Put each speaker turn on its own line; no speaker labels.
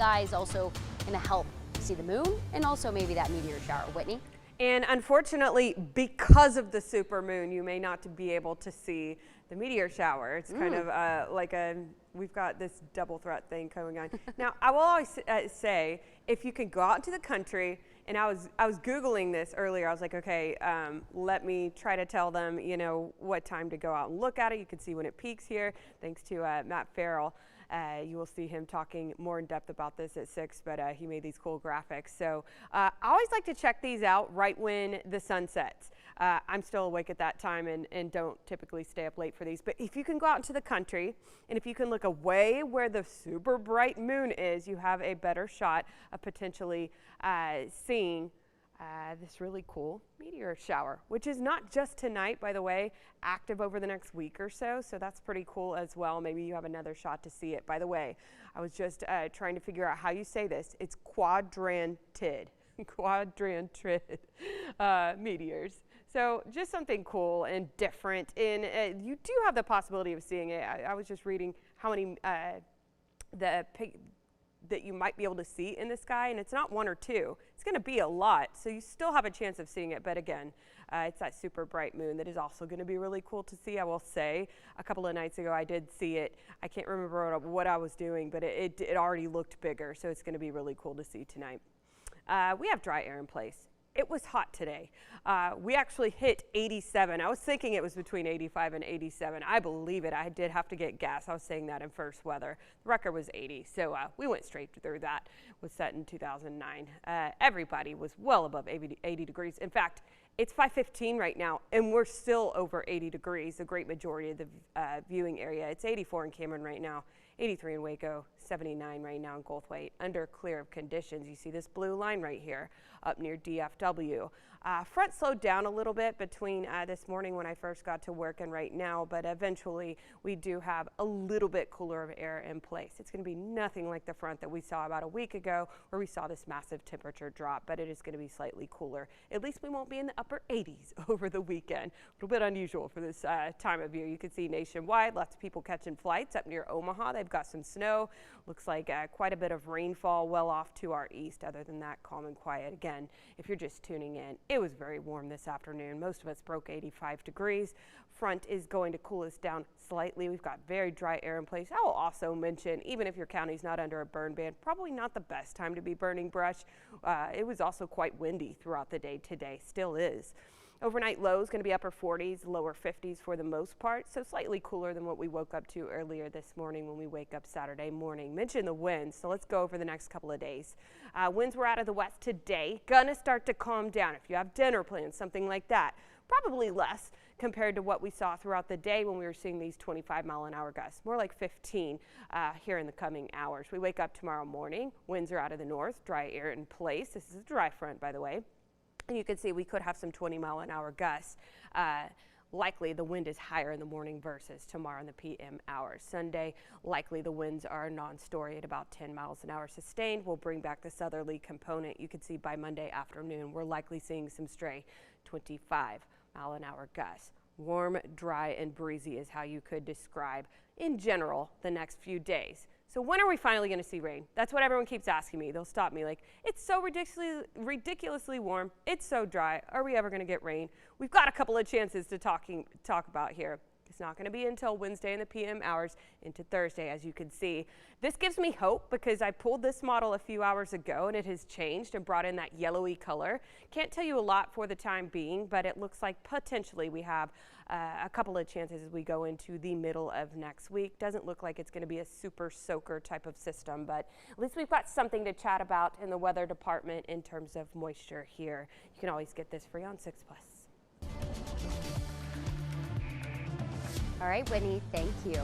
Sky is also going to help see the moon and also maybe that meteor shower. Whitney?
And unfortunately, because of the supermoon, you may not be able to see the meteor shower. It's kind of like we've got this double threat thing going on. Now, I will always say, if you can go out into the country, and I was Googling this earlier. I was like, okay, let me try to tell them, you know, what time to go out and look at it. You can see when it peaks here, thanks to Matt Farrell. You will see him talking more in depth about this at 6, but he made these cool graphics. So I always like to check these out right when the sun sets. I'm still awake at that time and don't typically stay up late for these. But if you can go out into the country and if you can look away where the super bright moon is, you have a better shot of potentially seeing this really cool meteor shower, which is not just tonight, by the way, active over the next week or so. So that's pretty cool as well. Maybe you have another shot to see it. By the way, I was just trying to figure out how you say this. It's quadrantid, quadrantid meteors. So just something cool and different. And you do have the possibility of seeing it. I was just reading how many that you might be able to see in the sky, and it's not 1 or 2. It's going to be a lot, so you still have a chance of seeing it. But again, it's that super bright moon that is also going to be really cool to see. I will say, a couple of nights ago, I did see it. I can't remember what I was doing, but it already looked bigger, so it's going to be really cool to see tonight. We have dry air in place. It was hot today. We actually hit 87. I was thinking it was between 85 and 87. I believe it. I did have to get gas. I was saying that in first weather. The record was 80, so we went straight through that. It was set in 2009. Everybody was well above 80 degrees. In fact, it's 5:15 right now, and we're still over 80 degrees, a great majority of the viewing area. It's 84 in Cameron right now, 83 in Waco, 79 right now in Goldthwaite. Under clear of conditions, you see this blue line right here up near DFW. Front slowed down a little bit between this morning when I first got to work and right now, but eventually we do have a little bit cooler of air in place. It's going to be nothing like the front that we saw about a week ago where we saw this massive temperature drop, but it is going to be slightly cooler. At least we won't be in the upper 80s over the weekend. A little bit unusual for this time of year. You can see nationwide, lots of people catching flights up near Omaha. They've got some snow. Looks like quite a bit of rainfall well off to our east. Other than that, calm and quiet. Again, if you're just tuning in, it was very warm this afternoon. Most of us broke 85 degrees. Front is going to cool us down slightly. We've got very dry air in place. I will also mention, even if your county's not under a burn ban, probably not the best time to be burning brush. It was also quite windy throughout the day today, still is. Overnight low is going to be upper 40s, lower 50s for the most part, so slightly cooler than what we woke up to earlier this morning when we wake up Saturday morning. Mention the winds, so let's go over the next couple of days. Winds were out of the west today, gonna start to calm down if you have dinner plans, something like that. Probably less compared to what we saw throughout the day when we were seeing these 25-mile-an-hour gusts, more like 15 here in the coming hours. We wake up tomorrow morning, winds are out of the north, dry air in place. This is a dry front, by the way. And you can see we could have some 20-mile-an-hour gusts. Likely the wind is higher in the morning versus tomorrow in the PM hours. Sunday, likely the winds are non-story at about 10 miles an hour sustained. We'll bring back the southerly component. You can see by Monday afternoon, we're likely seeing some stray 25-mile-an-hour gusts. Warm, dry, and breezy is how you could describe, in general, the next few days. So when are we finally going to see rain? That's what everyone keeps asking me. They'll stop me like, it's so ridiculously warm. It's so dry. Are we ever going to get rain? We've got a couple of chances to talk about here. It's not going to be until Wednesday in the PM hours into Thursday, as you can see. This gives me hope because I pulled this model a few hours ago and it has changed and brought in that yellowy color. Can't tell you a lot for the time being, but it looks like potentially we have a couple of chances as we go into the middle of next week. Doesn't look like it's going to be a super soaker type of system, but at least we've got something to chat about in the weather department in terms of moisture here. You can always get this free on 6 Plus.
All right, Whitney, thank you.